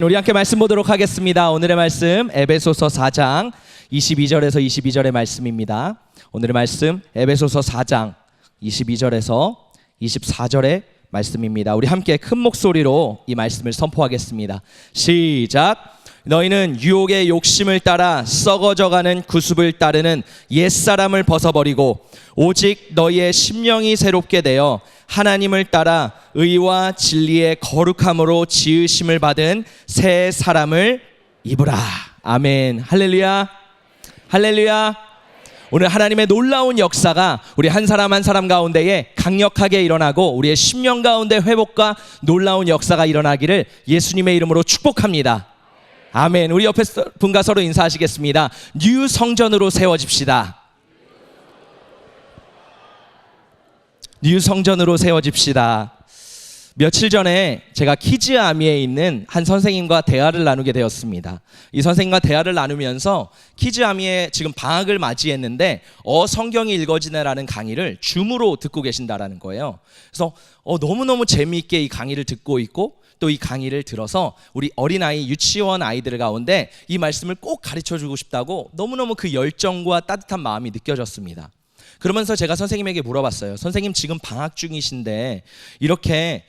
우리 함께 말씀 보도록 하겠습니다. 오늘의 말씀 에베소서 4장 22절에서 22절의 말씀입니다. 오늘의 말씀 에베소서 4장 22절에서 24절의 말씀입니다. 우리 함께 큰 목소리로 이 말씀을 선포하겠습니다. 시작. 너희는 유혹의 욕심을 따라 썩어져가는 구습을 따르는 옛사람을 벗어버리고 오직 너희의 심령이 새롭게 되어 하나님을 따라 의와 진리의 거룩함으로 지으심을 받은 새 사람을 입으라. 아멘. 할렐루야. 할렐루야. 오늘 하나님의 놀라운 역사가 우리 한 사람 한 사람 가운데에 강력하게 일어나고 우리의 심령 가운데 회복과 놀라운 역사가 일어나기를 예수님의 이름으로 축복합니다. 아멘. 우리 옆에 분과 서로 인사하시겠습니다. 뉴 성전으로 세워집시다. 뉴 성전으로 세워집시다. 며칠 전에 제가 키즈아미에 있는 한 선생님과 대화를 나누게 되었습니다. 이 선생님과 대화를 나누면서 키즈아미에 지금 방학을 맞이했는데 성경이 읽어지네라는 강의를 줌으로 듣고 계신다라는 거예요. 그래서 너무너무 재미있게 이 강의를 듣고 있고 또 이 강의를 들어서 우리 어린아이 유치원 아이들 가운데 이 말씀을 꼭 가르쳐주고 싶다고 너무너무 그 열정과 따뜻한 마음이 느껴졌습니다. 그러면서 제가 선생님에게 물어봤어요. 선생님 지금 방학 중이신데 이렇게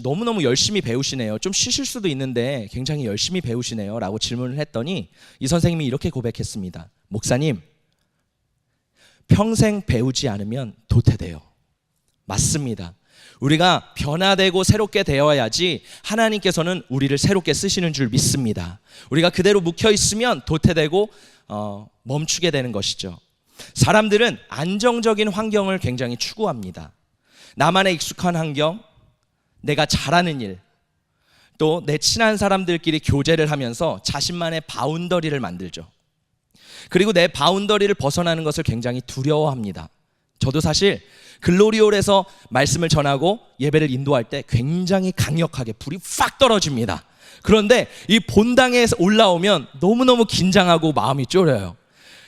너무너무 열심히 배우시네요. 좀 쉬실 수도 있는데 굉장히 열심히 배우시네요 라고 질문을 했더니 이 선생님이 이렇게 고백했습니다. 목사님, 평생 배우지 않으면 도태돼요. 맞습니다. 우리가 변화되고 새롭게 되어야지 하나님께서는 우리를 새롭게 쓰시는 줄 믿습니다. 우리가 그대로 묵혀있으면 도태되고 멈추게 되는 것이죠. 사람들은 안정적인 환경을 굉장히 추구합니다. 나만의 익숙한 환경, 내가 잘하는 일, 또 내 친한 사람들끼리 교제를 하면서 자신만의 바운더리를 만들죠. 그리고 내 바운더리를 벗어나는 것을 굉장히 두려워합니다. 저도 사실 글로리올에서 말씀을 전하고 예배를 인도할 때 굉장히 강력하게 불이 팍 떨어집니다. 그런데 이 본당에 올라오면 너무너무 긴장하고 마음이 쫄여요.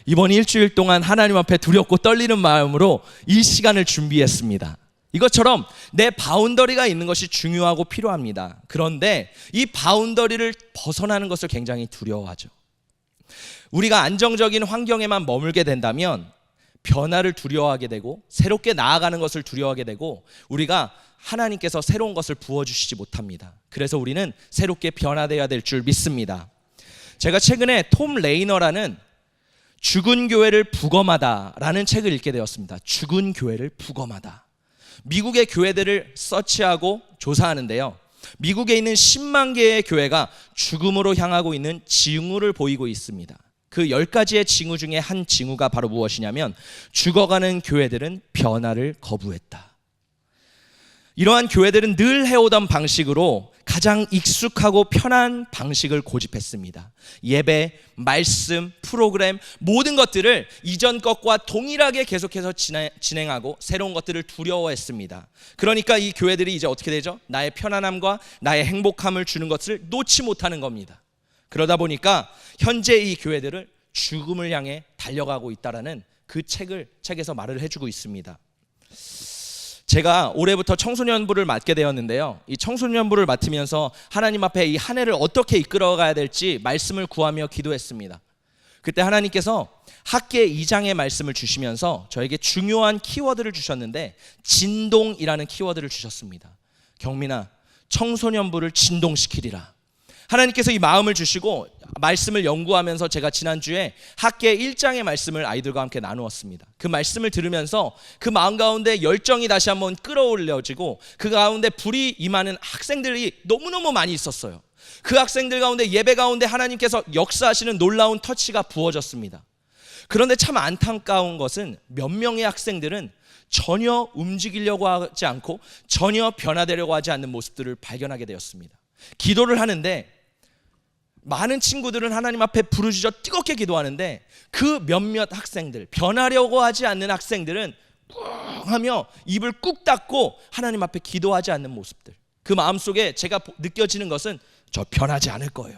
이번 일주일 동안 하나님 앞에 두렵고 떨리는 마음으로 이 시간을 준비했습니다. 이것처럼 내 바운더리가 있는 것이 중요하고 필요합니다. 그런데 이 바운더리를 벗어나는 것을 굉장히 두려워하죠. 우리가 안정적인 환경에만 머물게 된다면 변화를 두려워하게 되고 새롭게 나아가는 것을 두려워하게 되고 우리가 하나님께서 새로운 것을 부어주시지 못합니다. 그래서 우리는 새롭게 변화되어야 될 줄 믿습니다. 제가 최근에 톰 레이너라는 죽은 교회를 부검하다라는 책을 읽게 되었습니다. 죽은 교회를 부검하다. 미국의 교회들을 서치하고 조사하는데요. 미국에 있는 10만 개의 교회가 죽음으로 향하고 있는 징후를 보이고 있습니다. 그 10가지의 징후 중에 한 징후가 바로 무엇이냐면 죽어가는 교회들은 변화를 거부했다. 이러한 교회들은 늘 해오던 방식으로 가장 익숙하고 편한 방식을 고집했습니다. 예배, 말씀, 프로그램 모든 것들을 이전 것과 동일하게 계속해서 진행하고 새로운 것들을 두려워했습니다. 그러니까 이 교회들이 이제 어떻게 되죠? 나의 편안함과 나의 행복함을 주는 것을 놓지 못하는 겁니다. 그러다 보니까 현재 이 교회들을 죽음을 향해 달려가고 있다라는 그 책에서 말을 해주고 있습니다. 제가 올해부터 청소년부를 맡게 되었는데요. 이 청소년부를 맡으면서 하나님 앞에 이 한 해를 어떻게 이끌어가야 될지 말씀을 구하며 기도했습니다. 그때 하나님께서 학계 2장의 말씀을 주시면서 저에게 중요한 키워드를 주셨는데 진동이라는 키워드를 주셨습니다. 경민아, 청소년부를 진동시키리라. 하나님께서 이 마음을 주시고 말씀을 연구하면서 제가 지난주에 학계 1장의 말씀을 아이들과 함께 나누었습니다. 그 말씀을 들으면서 그 마음 가운데 열정이 다시 한번 끌어올려지고 그 가운데 불이 임하는 학생들이 너무너무 많이 있었어요. 그 학생들 가운데 예배 가운데 하나님께서 역사하시는 놀라운 터치가 부어졌습니다. 그런데 참 안타까운 것은 몇 명의 학생들은 전혀 움직이려고 하지 않고 전혀 변화되려고 하지 않는 모습들을 발견하게 되었습니다. 기도를 하는데 많은 친구들은 하나님 앞에 부르짖어 뜨겁게 기도하는데 그 몇몇 학생들, 변하려고 하지 않는 학생들은 꾹 하며 입을 꾹 닫고 하나님 앞에 기도하지 않는 모습들. 그 마음속에 제가 느껴지는 것은 저 변하지 않을 거예요.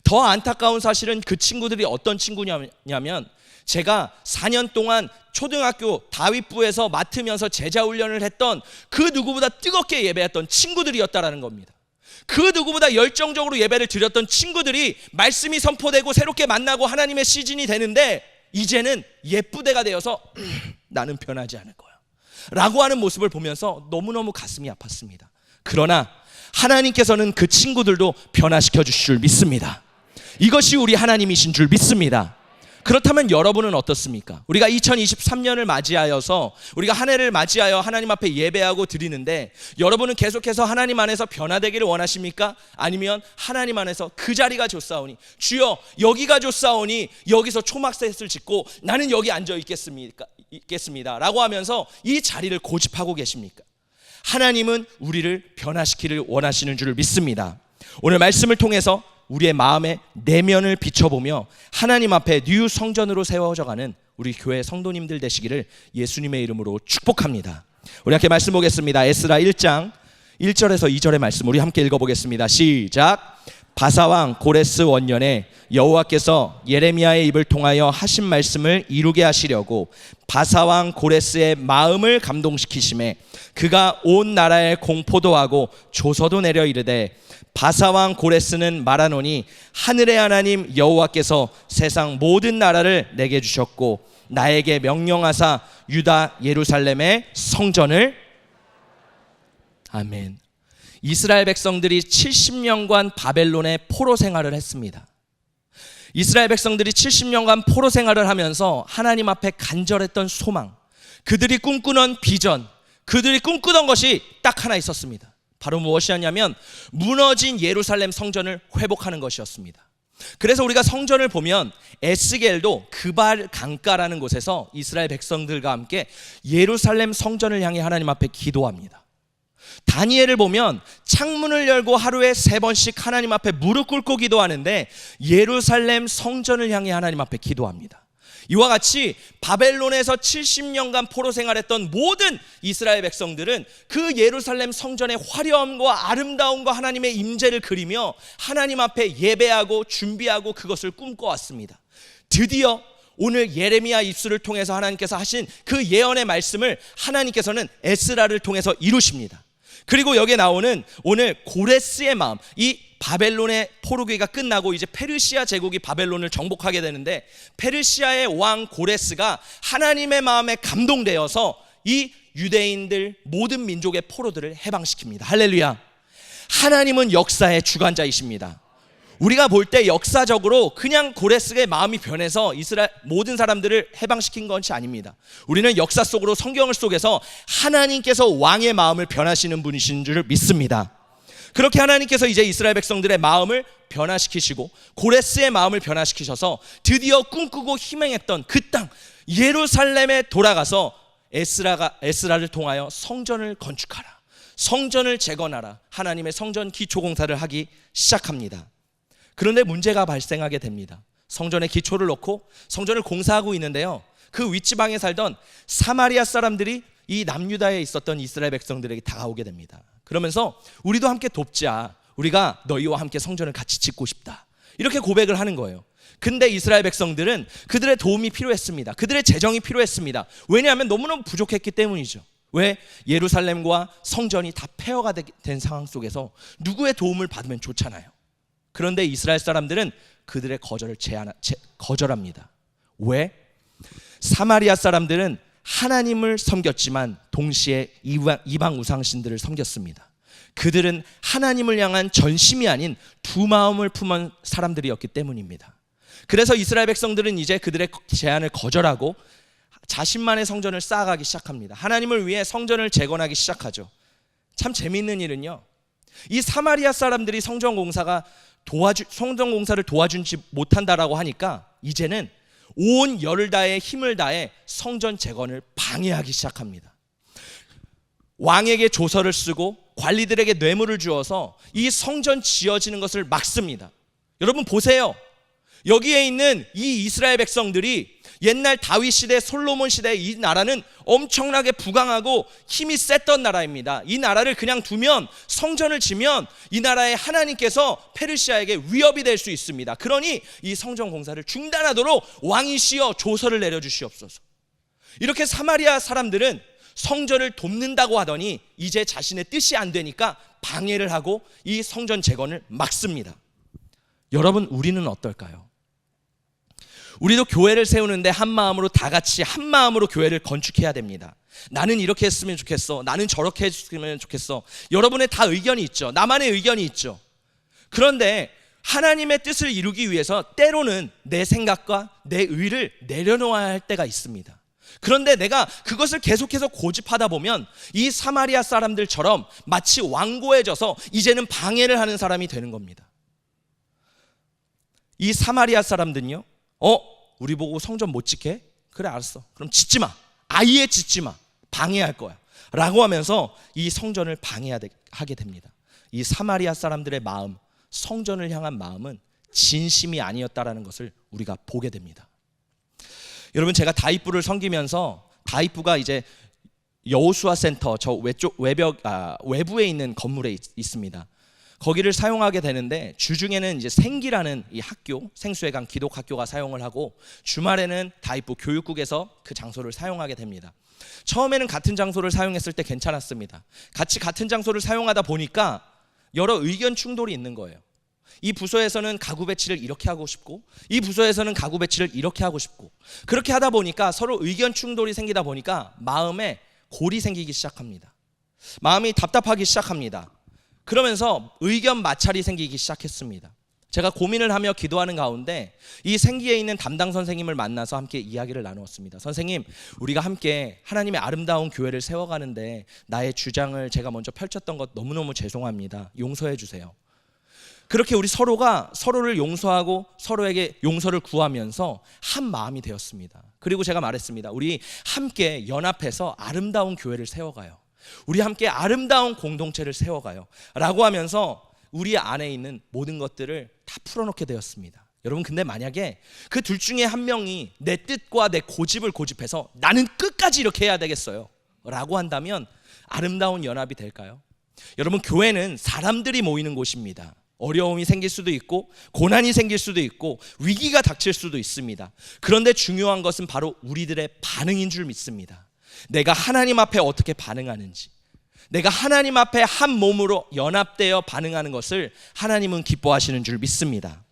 더 안타까운 사실은 그 친구들이 어떤 친구냐면 제가 4년 동안 초등학교 다윗부에서 맡으면서 제자 훈련을 했던 그 누구보다 뜨겁게 예배했던 친구들이었다라는 겁니다. 그 누구보다 열정적으로 예배를 드렸던 친구들이 말씀이 선포되고 새롭게 만나고 하나님의 시즌이 되는데 이제는 예쁘대가 되어서 나는 변하지 않을 거야 라고 하는 모습을 보면서 너무너무 가슴이 아팠습니다. 그러나 하나님께서는 그 친구들도 변화시켜 주실 줄 믿습니다. 이것이 우리 하나님이신 줄 믿습니다. 그렇다면 여러분은 어떻습니까? 우리가 2023년을 맞이하여서 우리가 한 해를 맞이하여 하나님 앞에 예배하고 드리는데 여러분은 계속해서 하나님 안에서 변화되기를 원하십니까? 아니면 하나님 안에서 그 자리가 좋사오니 주여 여기가 좋사오니 여기서 초막셋을 짓고 나는 여기 앉아 있겠습니다 라고 하면서 이 자리를 고집하고 계십니까? 하나님은 우리를 변화시키를 원하시는 줄 믿습니다. 오늘 말씀을 통해서 우리의 마음의 내면을 비춰보며 하나님 앞에 뉴 성전으로 세워져가는 우리 교회 성도님들 되시기를 예수님의 이름으로 축복합니다. 우리 함께 말씀 보겠습니다. 에스라 1장 1절에서 2절의 말씀 우리 함께 읽어보겠습니다. 시작. 바사왕 고레스 원년에 여호와께서 예레미야의 입을 통하여 하신 말씀을 이루게 하시려고 바사왕 고레스의 마음을 감동시키심에 그가 온 나라에 공포도 하고 조서도 내려 이르되 바사왕 고레스는 말하노니 하늘의 하나님 여호와께서 세상 모든 나라를 내게 주셨고 나에게 명령하사 유다 예루살렘의 성전을 아멘. 이스라엘 백성들이 70년간 바벨론의 포로 생활을 했습니다. 이스라엘 백성들이 70년간 포로 생활을 하면서 하나님 앞에 간절했던 소망, 그들이 꿈꾸는 비전, 그들이 꿈꾸던 것이 딱 하나 있었습니다. 바로 무엇이었냐면 무너진 예루살렘 성전을 회복하는 것이었습니다. 그래서 우리가 성전을 보면 에스겔도 그발 강가라는 곳에서 이스라엘 백성들과 함께 예루살렘 성전을 향해 하나님 앞에 기도합니다. 다니엘을 보면 창문을 열고 하루에 3번씩 하나님 앞에 무릎 꿇고 기도하는데 예루살렘 성전을 향해 하나님 앞에 기도합니다. 이와 같이 바벨론에서 70년간 포로 생활했던 모든 이스라엘 백성들은 그 예루살렘 성전의 화려함과 아름다움과 하나님의 임재를 그리며 하나님 앞에 예배하고 준비하고 그것을 꿈꿔왔습니다. 드디어 오늘 예레미야 입술을 통해서 하나님께서 하신 그 예언의 말씀을 하나님께서는 에스라를 통해서 이루십니다. 그리고 여기에 나오는 오늘 고레스의 마음, 이 바벨론의 포로기가 끝나고 이제 페르시아 제국이 바벨론을 정복하게 되는데 페르시아의 왕 고레스가 하나님의 마음에 감동되어서 이 유대인들 모든 민족의 포로들을 해방시킵니다. 할렐루야. 하나님은 역사의 주관자이십니다. 우리가 볼 때 역사적으로 그냥 고레스의 마음이 변해서 이스라엘 모든 사람들을 해방시킨 것이 아닙니다. 우리는 역사 속으로 성경을 속에서 하나님께서 왕의 마음을 변하시는 분이신 줄 믿습니다. 그렇게 하나님께서 이제 이스라엘 백성들의 마음을 변화시키시고 고레스의 마음을 변화시키셔서 드디어 꿈꾸고 희망했던 그 땅 예루살렘에 돌아가서 에스라를 통하여 성전을 건축하라, 성전을 재건하라, 하나님의 성전 기초공사를 하기 시작합니다. 그런데 문제가 발생하게 됩니다. 성전에 기초를 놓고 성전을 공사하고 있는데요, 그 윗지방에 살던 사마리아 사람들이 이 남유다에 있었던 이스라엘 백성들에게 다가오게 됩니다. 그러면서 우리도 함께 돕자, 우리가 너희와 함께 성전을 같이 짓고 싶다, 이렇게 고백을 하는 거예요. 근데 이스라엘 백성들은 그들의 도움이 필요했습니다. 그들의 재정이 필요했습니다. 왜냐하면 너무너무 부족했기 때문이죠. 왜? 예루살렘과 성전이 다 폐허가 된 상황 속에서 누구의 도움을 받으면 좋잖아요. 그런데 이스라엘 사람들은 그들의 거절을 거절합니다. 왜? 사마리아 사람들은 하나님을 섬겼지만 동시에 이방 우상신들을 섬겼습니다. 그들은 하나님을 향한 전심이 아닌 두 마음을 품은 사람들이었기 때문입니다. 그래서 이스라엘 백성들은 이제 그들의 제안을 거절하고 자신만의 성전을 쌓아가기 시작합니다. 하나님을 위해 성전을 재건하기 시작하죠. 참 재미있는 일은요, 이 사마리아 사람들이 성전 공사를 도와주지 못한다라고 하니까 이제는 온 열을 다해 힘을 다해 성전 재건을 방해하기 시작합니다. 왕에게 조서를 쓰고 관리들에게 뇌물을 주어서 이 성전 지어지는 것을 막습니다. 여러분 보세요. 여기에 있는 이 이스라엘 백성들이 옛날 다윗 시대, 솔로몬 시대, 이 나라는 엄청나게 부강하고 힘이 셌던 나라입니다. 이 나라를 그냥 두면, 성전을 지면 이 나라의 하나님께서 페르시아에게 위협이 될 수 있습니다. 그러니 이 성전 공사를 중단하도록 왕이시여 조서를 내려주시옵소서. 이렇게 사마리아 사람들은 성전을 돕는다고 하더니 이제 자신의 뜻이 안 되니까 방해를 하고 이 성전 재건을 막습니다. 여러분, 우리는 어떨까요? 우리도 교회를 세우는데 한 마음으로 다 같이 한 마음으로 교회를 건축해야 됩니다. 나는 이렇게 했으면 좋겠어. 나는 저렇게 했으면 좋겠어. 여러분의 다 의견이 있죠. 나만의 의견이 있죠. 그런데 하나님의 뜻을 이루기 위해서 때로는 내 생각과 내 의를 내려놓아야 할 때가 있습니다. 그런데 내가 그것을 계속해서 고집하다 보면 이 사마리아 사람들처럼 마치 완고해져서 이제는 방해를 하는 사람이 되는 겁니다. 이 사마리아 사람들은요, 우리 보고 성전 못 짓게? 그래, 알았어. 그럼 짓지 마. 아예 짓지 마. 방해할 거야. 라고 하면서 이 성전을 방해하게 됩니다. 이 사마리아 사람들의 마음, 성전을 향한 마음은 진심이 아니었다라는 것을 우리가 보게 됩니다. 여러분, 제가 다이프를 섬기면서 다이프가 이제 여호수아 센터 저 외부에 있는 건물에 있습니다. 거기를 사용하게 되는데 주중에는 이제 생기라는 이 학교, 생수의 강 기독 학교가 사용을 하고 주말에는 다이프 교육국에서 그 장소를 사용하게 됩니다. 처음에는 같은 장소를 사용했을 때 괜찮았습니다. 같은 장소를 사용하다 보니까 여러 의견 충돌이 있는 거예요. 이 부서에서는 가구 배치를 이렇게 하고 싶고 이 부서에서는 가구 배치를 이렇게 하고 싶고, 그렇게 하다 보니까 서로 의견 충돌이 생기다 보니까 마음에 골이 생기기 시작합니다. 마음이 답답하기 시작합니다. 그러면서 의견 마찰이 생기기 시작했습니다. 제가 고민을 하며 기도하는 가운데 이 생기에 있는 담당 선생님을 만나서 함께 이야기를 나누었습니다. 선생님, 우리가 함께 하나님의 아름다운 교회를 세워가는데 나의 주장을 제가 먼저 펼쳤던 것 너무너무 죄송합니다. 용서해 주세요. 그렇게 우리 서로가 서로를 용서하고 서로에게 용서를 구하면서 한 마음이 되었습니다. 그리고 제가 말했습니다. 우리 함께 연합해서 아름다운 교회를 세워가요. 우리 함께 아름다운 공동체를 세워가요. 라고 하면서 우리 안에 있는 모든 것들을 다 풀어놓게 되었습니다. 여러분, 근데 만약에 그 둘 중에 한 명이 내 뜻과 내 고집을 고집해서 나는 끝까지 이렇게 해야 되겠어요 라고 한다면 아름다운 연합이 될까요? 여러분, 교회는 사람들이 모이는 곳입니다. 어려움이 생길 수도 있고 고난이 생길 수도 있고 위기가 닥칠 수도 있습니다. 그런데 중요한 것은 바로 우리들의 반응인 줄 믿습니다. 내가 하나님 앞에 어떻게 반응하는지, 내가 하나님 앞에 한 몸으로 연합되어 반응하는 것을 하나님은 기뻐하시는 줄 믿습니다.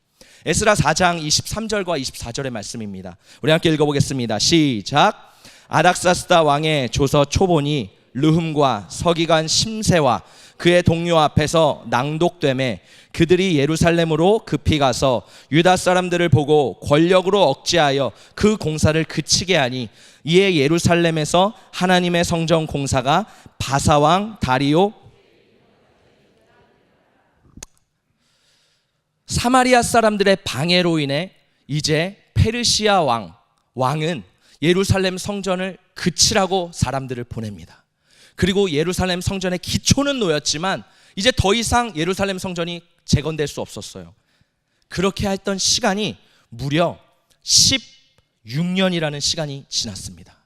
에스라 4장 23절과 24절의 말씀입니다. 우리 함께 읽어보겠습니다. 시작. 아닥사스다 왕의 조서 초본이 르흠과 서기관 심세와 그의 동료 앞에서 낭독되매 그들이 예루살렘으로 급히 가서 유다 사람들을 보고 권력으로 억제하여 그 공사를 그치게 하니, 이에 예루살렘에서 하나님의 성전 공사가 바사왕 다리오 사마리아 사람들의 방해로 인해 이제 페르시아 왕은 예루살렘 성전을 그치라고 사람들을 보냅니다. 그리고 예루살렘 성전의 기초는 놓였지만 이제 더 이상 예루살렘 성전이 재건될 수 없었어요. 그렇게 했던 시간이 무려 16년이라는 시간이 지났습니다.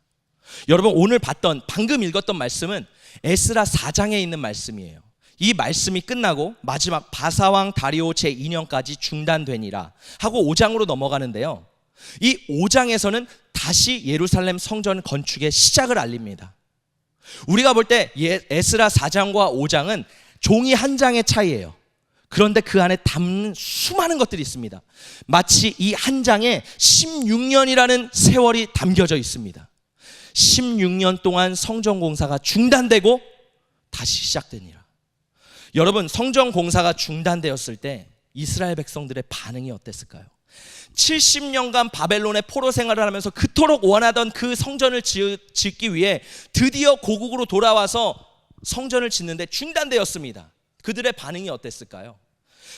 여러분, 오늘 방금 읽었던 말씀은 에스라 4장에 있는 말씀이에요. 이 말씀이 끝나고 마지막 바사왕 다리오 제2년까지 중단되니라 하고 5장으로 넘어가는데요. 이 5장에서는 다시 예루살렘 성전 건축의 시작을 알립니다. 우리가 볼 때 에스라 4장과 5장은 종이 한 장의 차이예요. 그런데 그 안에 담는 수많은 것들이 있습니다. 마치 이 한 장에 16년이라는 세월이 담겨져 있습니다. 16년 동안 성전 공사가 중단되고 다시 시작되니라. 여러분, 성전 공사가 중단되었을 때 이스라엘 백성들의 반응이 어땠을까요? 70년간 바벨론의 포로 생활을 하면서 그토록 원하던 그 성전을 짓기 위해 드디어 고국으로 돌아와서 성전을 짓는데 중단되었습니다. 그들의 반응이 어땠을까요?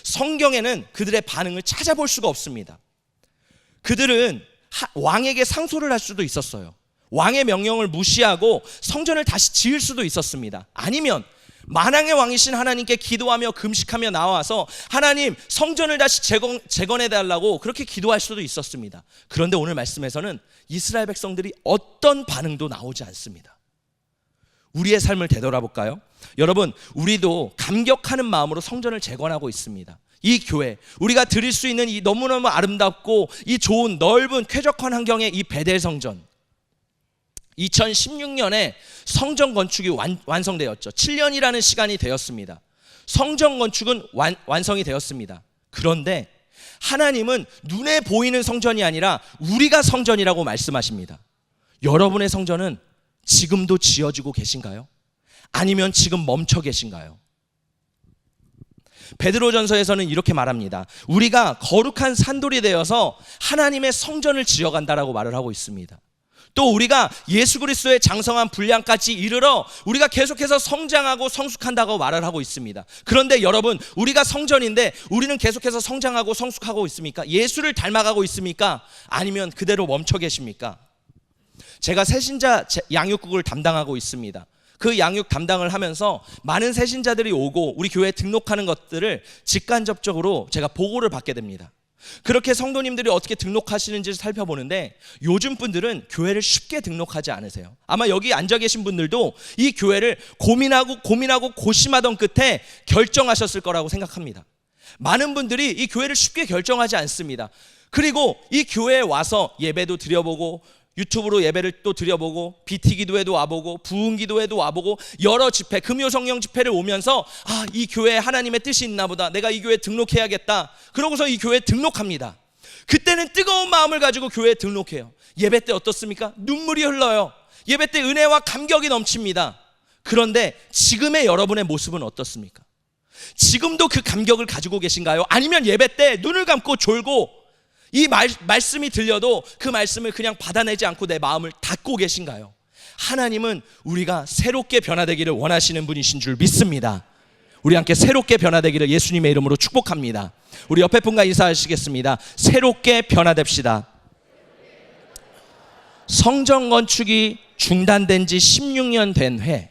성경에는 그들의 반응을 찾아볼 수가 없습니다. 그들은 왕에게 상소를 할 수도 있었어요. 왕의 명령을 무시하고 성전을 다시 지을 수도 있었습니다. 아니면 만왕의 왕이신 하나님께 기도하며 금식하며 나와서 하나님, 성전을 다시 재건해달라고 그렇게 기도할 수도 있었습니다. 그런데 오늘 말씀에서는 이스라엘 백성들이 어떤 반응도 나오지 않습니다. 우리의 삶을 되돌아볼까요? 여러분, 우리도 감격하는 마음으로 성전을 재건하고 있습니다. 이 교회, 우리가 드릴 수 있는 이 너무너무 아름답고 이 좋은 넓은 쾌적한 환경의 이 베델 성전, 2016년에 성전 건축이 완성되었죠. 7년이라는 시간이 되었습니다. 성전 건축은 완성이 되었습니다. 그런데 하나님은 눈에 보이는 성전이 아니라 우리가 성전이라고 말씀하십니다. 여러분의 성전은 지금도 지어지고 계신가요? 아니면 지금 멈춰 계신가요? 베드로전서에서는 이렇게 말합니다. 우리가 거룩한 산돌이 되어서 하나님의 성전을 지어간다라고 말을 하고 있습니다. 또 우리가 예수 그리스도의 장성한 분량까지 이르러 우리가 계속해서 성장하고 성숙한다고 말을 하고 있습니다. 그런데 여러분, 우리가 성전인데 우리는 계속해서 성장하고 성숙하고 있습니까? 예수를 닮아가고 있습니까? 아니면 그대로 멈춰 계십니까? 제가 새신자 양육국을 담당하고 있습니다. 그 양육 담당을 하면서 많은 새신자들이 오고 우리 교회에 등록하는 것들을 직간접적으로 제가 보고를 받게 됩니다. 그렇게 성도님들이 어떻게 등록하시는지를 살펴보는데 요즘 분들은 교회를 쉽게 등록하지 않으세요. 아마 여기 앉아 계신 분들도 이 교회를 고민하고 고심하던 끝에 결정하셨을 거라고 생각합니다. 많은 분들이 이 교회를 쉽게 결정하지 않습니다. 그리고 이 교회에 와서 예배도 드려보고 유튜브로 예배를 또 드려보고 BT 기도회도 와보고 부흥 기도회도 와보고 여러 집회, 금요 성령 집회를 오면서 이 교회에 하나님의 뜻이 있나 보다, 내가 이 교회에 등록해야겠다, 그러고서 이 교회에 등록합니다. 그때는 뜨거운 마음을 가지고 교회에 등록해요. 예배 때 어떻습니까? 눈물이 흘러요. 예배 때 은혜와 감격이 넘칩니다. 그런데 지금의 여러분의 모습은 어떻습니까? 지금도 그 감격을 가지고 계신가요? 아니면 예배 때 눈을 감고 졸고 이 말씀이 들려도 그 말씀을 그냥 받아내지 않고 내 마음을 닫고 계신가요? 하나님은 우리가 새롭게 변화되기를 원하시는 분이신 줄 믿습니다. 우리 함께 새롭게 변화되기를 예수님의 이름으로 축복합니다. 우리 옆에 분과 인사하시겠습니다. 새롭게 변화됩시다. 성전 건축이 중단된 지 16년 된 해,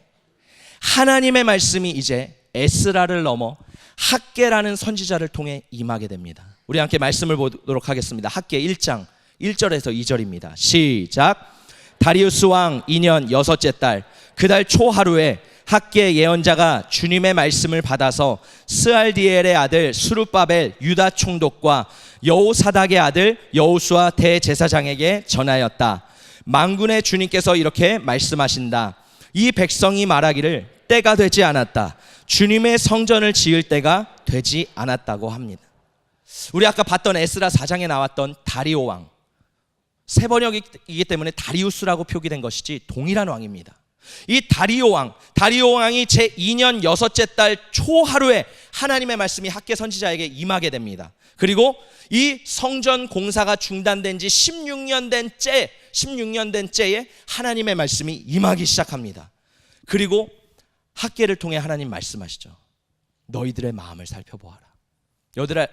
하나님의 말씀이 이제 에스라를 넘어 학개라는 선지자를 통해 임하게 됩니다. 우리 함께 말씀을 보도록 하겠습니다. 학개 1장 1절에서 2절입니다. 시작. 다리우스 왕 2년 6째 달 그 달 초하루에 학개 예언자가 주님의 말씀을 받아서 스알디엘의 아들 수룹바벨 유다 총독과 여호사닥의 아들 여호수아 대제사장에게 전하였다. 만군의 주님께서 이렇게 말씀하신다. 이 백성이 말하기를 때가 되지 않았다. 주님의 성전을 지을 때가 되지 않았다고 합니다. 우리 아까 봤던 에스라 4장에 나왔던 다리오 왕, 세 번역이기 때문에 다리우스라고 표기된 것이지 동일한 왕입니다. 이 다리오 왕이 제2년 6째 달 초하루에 하나님의 말씀이 학개 선지자에게 임하게 됩니다. 그리고 이 성전 공사가 중단된 지 16년 된 째에 하나님의 말씀이 임하기 시작합니다. 그리고 학개를 통해 하나님 말씀하시죠. 너희들의 마음을 살펴보아라.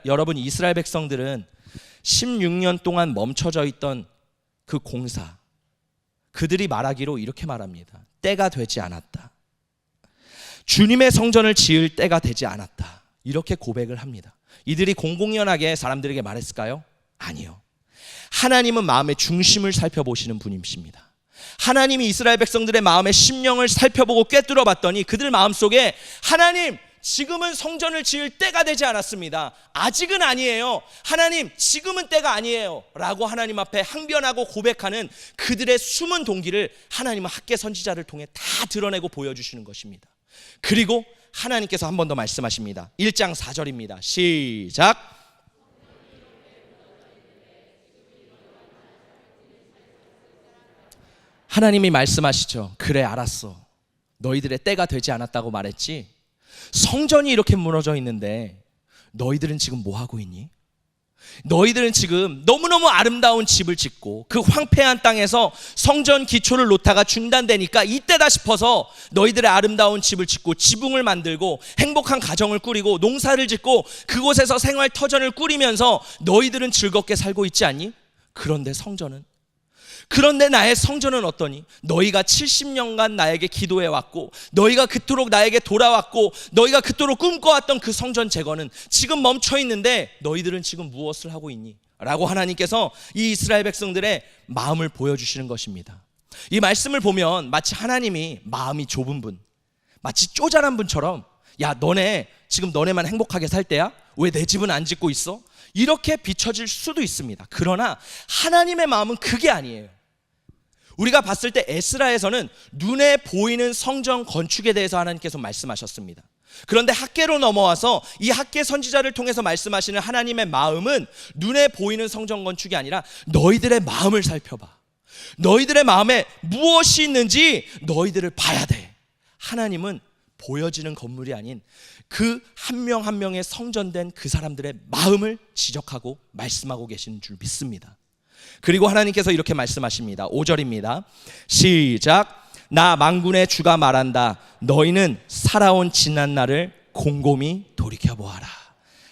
여러분, 이스라엘 백성들은 16년 동안 멈춰져 있던 그 공사, 그들이 말하기로 이렇게 말합니다. 때가 되지 않았다. 주님의 성전을 지을 때가 되지 않았다. 이렇게 고백을 합니다. 이들이 공공연하게 사람들에게 말했을까요? 아니요. 하나님은 마음의 중심을 살펴보시는 분이십니다. 하나님이 이스라엘 백성들의 마음의 심령을 살펴보고 꿰뚫어 봤더니 그들 마음속에 하나님, 지금은 성전을 지을 때가 되지 않았습니다. 아직은 아니에요. 하나님, 지금은 때가 아니에요 라고 하나님 앞에 항변하고 고백하는 그들의 숨은 동기를 하나님은 학개 선지자를 통해 다 드러내고 보여주시는 것입니다. 그리고 하나님께서 한 번 더 말씀하십니다. 1장 4절입니다. 시작. 하나님이 말씀하시죠. 그래, 알았어. 너희들의 때가 되지 않았다고 말했지. 성전이 이렇게 무너져 있는데 너희들은 지금 뭐 하고 있니? 너희들은 지금 너무너무 아름다운 집을 짓고 그 황폐한 땅에서 성전 기초를 놓다가 중단되니까 이때다 싶어서 너희들의 아름다운 집을 짓고 지붕을 만들고 행복한 가정을 꾸리고 농사를 짓고 그곳에서 생활 터전을 꾸리면서 너희들은 즐겁게 살고 있지 않니? 그런데 나의 성전은 어떠니? 너희가 70년간 나에게 기도해왔고 너희가 그토록 나에게 돌아왔고 너희가 그토록 꿈꿔왔던 그 성전 재건은 지금 멈춰있는데 너희들은 지금 무엇을 하고 있니? 라고 하나님께서 이 이스라엘 백성들의 마음을 보여주시는 것입니다. 이 말씀을 보면 마치 하나님이 마음이 좁은 분, 마치 쪼잔한 분처럼, 야, 너네 지금 너네만 행복하게 살 때야? 왜 내 집은 안 짓고 있어? 이렇게 비춰질 수도 있습니다. 그러나 하나님의 마음은 그게 아니에요. 우리가 봤을 때 에스라에서는 눈에 보이는 성전 건축에 대해서 하나님께서 말씀하셨습니다. 그런데 학개로 넘어와서 이 학개 선지자를 통해서 말씀하시는 하나님의 마음은 눈에 보이는 성전 건축이 아니라 너희들의 마음을 살펴봐. 너희들의 마음에 무엇이 있는지 너희들을 봐야 돼. 하나님은 보여지는 건물이 아닌 그 한 명 한 명의 성전된 그 사람들의 마음을 지적하고 말씀하고 계시는 줄 믿습니다. 그리고 하나님께서 이렇게 말씀하십니다. 5절입니다. 시작. 나 만군의 주가 말한다. 너희는 살아온 지난 날을 곰곰이 돌이켜보아라.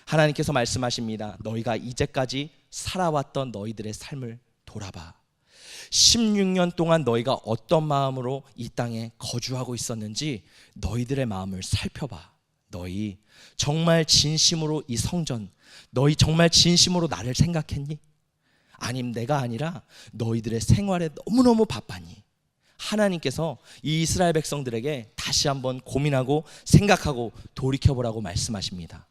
하나님께서 말씀하십니다. 너희가 이제까지 살아왔던 너희들의 삶을 돌아봐. 16년 동안 너희가 어떤 마음으로 이 땅에 거주하고 있었는지 너희들의 마음을 살펴봐. 너희 정말 진심으로 이 성전, 너희 정말 진심으로 나를 생각했니? 아님 내가 아니라 너희들의 생활에 너무너무 바빴니? 하나님께서 이 이스라엘 백성들에게 다시 한번 고민하고 생각하고 돌이켜보라고 말씀하십니다.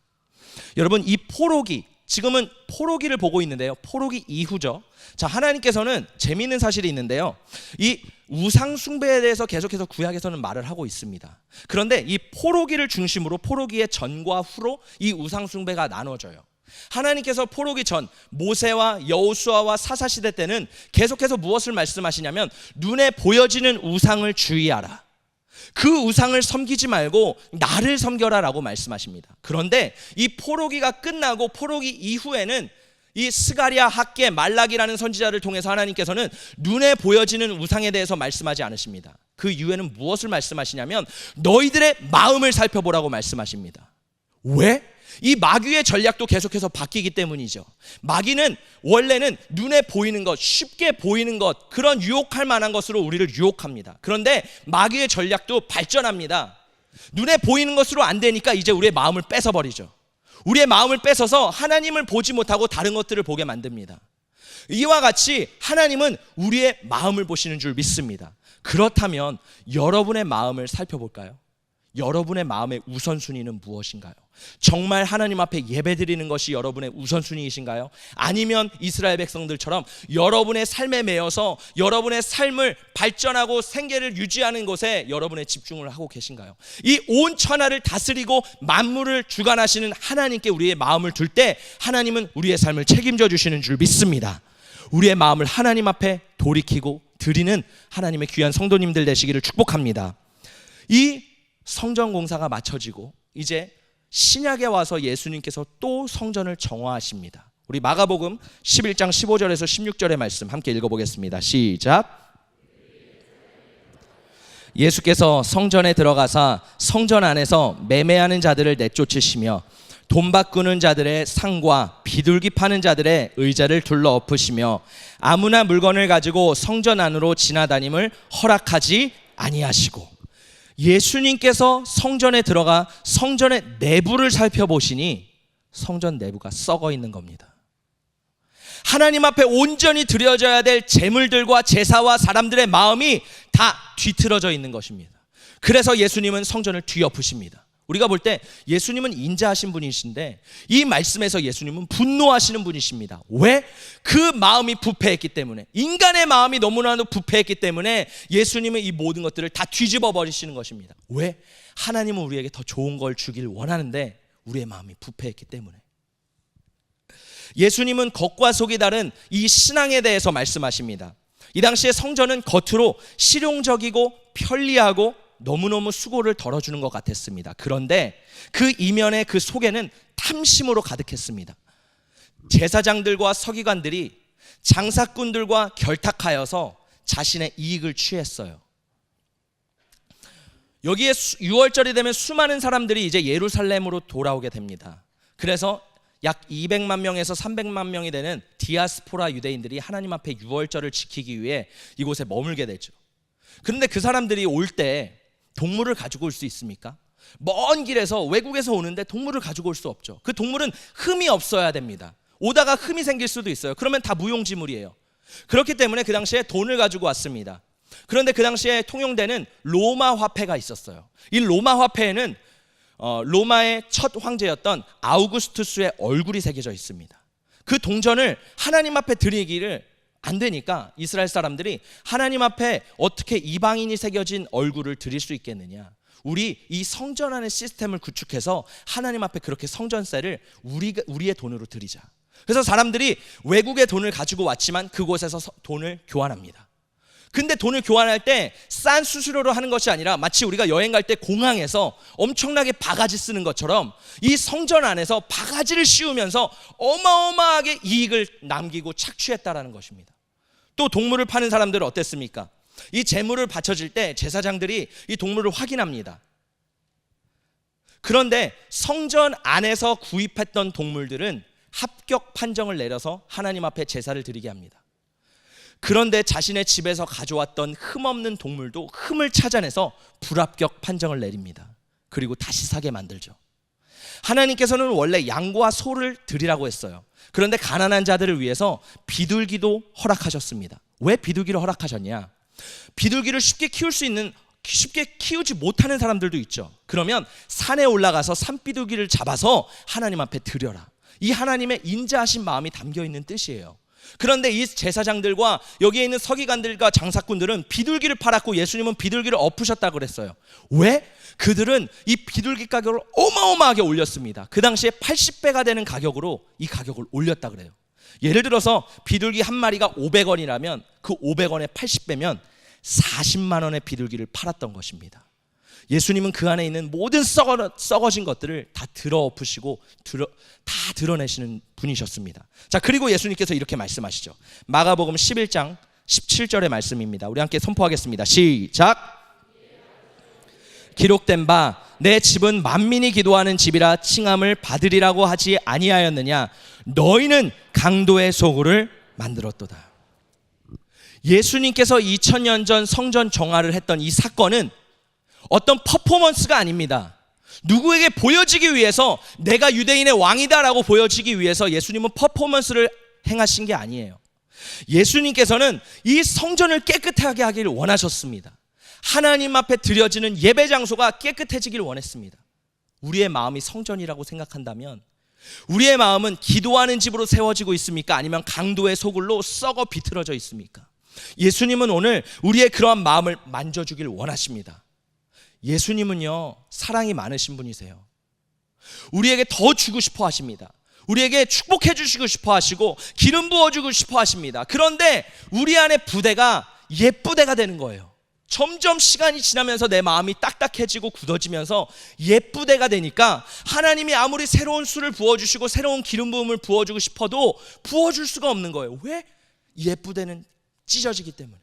여러분, 이 포로기, 지금은 포로기를 보고 있는데요, 포로기 이후죠. 자, 하나님께서는 재미있는 사실이 있는데요, 이 우상 숭배에 대해서 계속해서 구약에서는 말을 하고 있습니다. 그런데 이 포로기를 중심으로 포로기의 전과 후로 이 우상 숭배가 나눠져요. 하나님께서 포로기 전 모세와 여호수아와 사사 시대 때는 계속해서 무엇을 말씀하시냐면 눈에 보여지는 우상을 주의하라. 그 우상을 섬기지 말고 나를 섬겨라 라고 말씀하십니다. 그런데 이 포로기가 끝나고 포로기 이후에는 이 스가랴, 학개, 말라기라는 선지자를 통해서 하나님께서는 눈에 보여지는 우상에 대해서 말씀하지 않으십니다. 그 이후에는 무엇을 말씀하시냐면 너희들의 마음을 살펴보라고 말씀하십니다. 왜? 이 마귀의 전략도 계속해서 바뀌기 때문이죠. 마귀는 원래는 눈에 보이는 것, 쉽게 보이는 것, 그런 유혹할 만한 것으로 우리를 유혹합니다. 그런데 마귀의 전략도 발전합니다. 눈에 보이는 것으로 안 되니까 이제 우리의 마음을 뺏어버리죠. 우리의 마음을 뺏어서 하나님을 보지 못하고 다른 것들을 보게 만듭니다. 이와 같이 하나님은 우리의 마음을 보시는 줄 믿습니다. 그렇다면 여러분의 마음을 살펴볼까요? 여러분의 마음의 우선순위는 무엇인가요? 정말 하나님 앞에 예배드리는 것이 여러분의 우선순위이신가요? 아니면 이스라엘 백성들처럼 여러분의 삶에 매여서 여러분의 삶을 발전하고 생계를 유지하는 것에 여러분의 집중을 하고 계신가요? 이 온 천하를 다스리고 만물을 주관하시는 하나님께 우리의 마음을 둘 때 하나님은 우리의 삶을 책임져 주시는 줄 믿습니다. 우리의 마음을 하나님 앞에 돌이키고 드리는 하나님의 귀한 성도님들 되시기를 축복합니다. 이 성전 공사가 마쳐지고 이제 신약에 와서 예수님께서 또 성전을 정화하십니다. 우리 마가복음 11장 15절에서 16절의 말씀 함께 읽어보겠습니다. 시작. 예수께서 성전에 들어가사 성전 안에서 매매하는 자들을 내쫓으시며 돈 바꾸는 자들의 상과 비둘기 파는 자들의 의자를 둘러 엎으시며 아무나 물건을 가지고 성전 안으로 지나다님을 허락하지 아니하시고, 예수님께서 성전에 들어가 성전의 내부를 살펴보시니 성전 내부가 썩어 있는 겁니다. 하나님 앞에 온전히 드려져야 될 제물들과 제사와 사람들의 마음이 다 뒤틀어져 있는 것입니다. 그래서 예수님은 성전을 뒤엎으십니다. 우리가 볼 때 예수님은 인자하신 분이신데 이 말씀에서 예수님은 분노하시는 분이십니다. 왜? 그 마음이 부패했기 때문에, 인간의 마음이 너무나도 부패했기 때문에 예수님은 이 모든 것들을 다 뒤집어 버리시는 것입니다. 왜? 하나님은 우리에게 더 좋은 걸 주길 원하는데 우리의 마음이 부패했기 때문에. 예수님은 겉과 속이 다른 이 신앙에 대해서 말씀하십니다. 이 당시에 성전은 겉으로 실용적이고 편리하고 너무너무 수고를 덜어주는 것 같았습니다. 그런데 그 이면에, 그 속에는 탐심으로 가득했습니다. 제사장들과 서기관들이 장사꾼들과 결탁하여서 자신의 이익을 취했어요. 여기에 6월절이 되면 수많은 사람들이 이제 예루살렘으로 돌아오게 됩니다. 그래서 약 200만 명에서 300만 명이 되는 디아스포라 유대인들이 하나님 앞에 6월절을 지키기 위해 이곳에 머물게 되죠. 그런데 그 사람들이 올 때 동물을 가지고 올 수 있습니까? 먼 길에서, 외국에서 오는데 동물을 가지고 올 수 없죠. 그 동물은 흠이 없어야 됩니다. 오다가 흠이 생길 수도 있어요. 그러면 다 무용지물이에요. 그렇기 때문에 그 당시에 돈을 가지고 왔습니다. 그런데 그 당시에 통용되는 로마 화폐가 있었어요. 이 로마 화폐에는 로마의 첫 황제였던 아우구스투스의 얼굴이 새겨져 있습니다. 그 동전을 하나님 앞에 드리기를 안 되니까 이스라엘 사람들이 하나님 앞에 어떻게 이방인이 새겨진 얼굴을 드릴 수 있겠느냐, 우리 이 성전 안의 시스템을 구축해서 하나님 앞에 그렇게 성전세를 우리의 돈으로 드리자. 그래서 사람들이 외국의 돈을 가지고 왔지만 그곳에서 돈을 교환합니다. 근데 돈을 교환할 때 싼 수수료로 하는 것이 아니라 마치 우리가 여행 갈 때 공항에서 엄청나게 바가지 쓰는 것처럼 이 성전 안에서 바가지를 씌우면서 어마어마하게 이익을 남기고 착취했다라는 것입니다. 또 동물을 파는 사람들은 어땠습니까? 이 제물을 바쳐질 때 제사장들이 이 동물을 확인합니다. 그런데 성전 안에서 구입했던 동물들은 합격 판정을 내려서 하나님 앞에 제사를 드리게 합니다. 그런데 자신의 집에서 가져왔던 흠없는 동물도 흠을 찾아내서 불합격 판정을 내립니다. 그리고 다시 사게 만들죠. 하나님께서는 원래 양과 소를 드리라고 했어요. 그런데 가난한 자들을 위해서 비둘기도 허락하셨습니다. 왜 비둘기를 허락하셨냐? 비둘기를 쉽게 키우지 못하는 사람들도 있죠. 그러면 산에 올라가서 산비둘기를 잡아서 하나님 앞에 드려라. 이 하나님의 인자하신 마음이 담겨 있는 뜻이에요. 그런데 이 제사장들과 여기에 있는 서기관들과 장사꾼들은 비둘기를 팔았고 예수님은 비둘기를 엎으셨다고 그랬어요. 왜? 그들은 이 비둘기 가격을 어마어마하게 올렸습니다. 그 당시에 80배가 되는 가격으로 이 가격을 올렸다 그래요. 예를 들어서 비둘기 한 마리가 500원이라면 그 500원에 80배면 40만 원의 비둘기를 팔았던 것입니다. 예수님은 그 안에 있는 모든 썩어진 것들을 다 들어엎으시고 다 드러내시는 분이셨습니다. 자, 그리고 예수님께서 이렇게 말씀하시죠. 마가복음 11장 17절의 말씀입니다. 우리 함께 선포하겠습니다. 시작. 기록된 바 내 집은 만민이 기도하는 집이라 칭함을 받으리라고 하지 아니하였느냐. 너희는 강도의 소굴을 만들었도다. 예수님께서 2000년 전 성전 정화를 했던 이 사건은 어떤 퍼포먼스가 아닙니다. 누구에게 보여지기 위해서 내가 유대인의 왕이다라고 보여지기 위해서 예수님은 퍼포먼스를 행하신 게 아니에요. 예수님께서는 이 성전을 깨끗하게 하기를 원하셨습니다. 하나님 앞에 드려지는 예배 장소가 깨끗해지기를 원했습니다. 우리의 마음이 성전이라고 생각한다면 우리의 마음은 기도하는 집으로 세워지고 있습니까? 아니면 강도의 소굴로 썩어 비틀어져 있습니까? 예수님은 오늘 우리의 그러한 마음을 만져주길 원하십니다. 예수님은요, 사랑이 많으신 분이세요. 우리에게 더 주고 싶어 하십니다. 우리에게 축복해 주시고 싶어 하시고 기름 부어주고 싶어 하십니다. 그런데 우리 안에 부대가 옛부대가 되는 거예요. 점점 시간이 지나면서 내 마음이 딱딱해지고 굳어지면서 옛부대가 되니까 하나님이 아무리 새로운 술을 부어주시고 새로운 기름 부음을 부어주고 싶어도 부어줄 수가 없는 거예요. 왜? 옛부대는 찢어지기 때문에.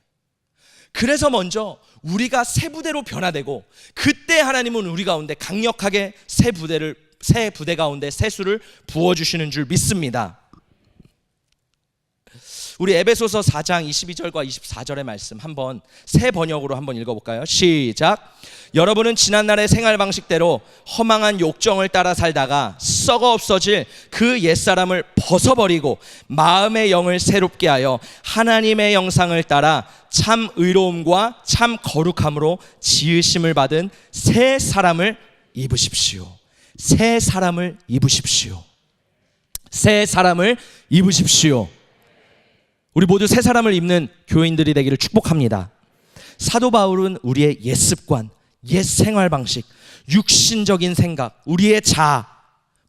그래서 먼저 우리가 새 부대로 변화되고 그때 하나님은 우리 가운데 강력하게 새 부대 가운데 새 술을 부어주시는 줄 믿습니다. 우리 에베소서 4장 22절과 24절의 말씀 한번 새 번역으로 한번 읽어볼까요? 시작. 여러분은 지난날의 생활 방식대로 허망한 욕정을 따라 살다가 썩어 없어질 그 옛사람을 벗어버리고 마음의 영을 새롭게 하여 하나님의 형상을 따라 참 의로움과 참 거룩함으로 지으심을 받은 새 사람을 입으십시오. 새 사람을 입으십시오. 새 사람을 입으십시오. 우리 모두 새 사람을 입는 교인들이 되기를 축복합니다. 사도 바울은 우리의 옛 습관, 옛 생활 방식, 육신적인 생각, 우리의 자아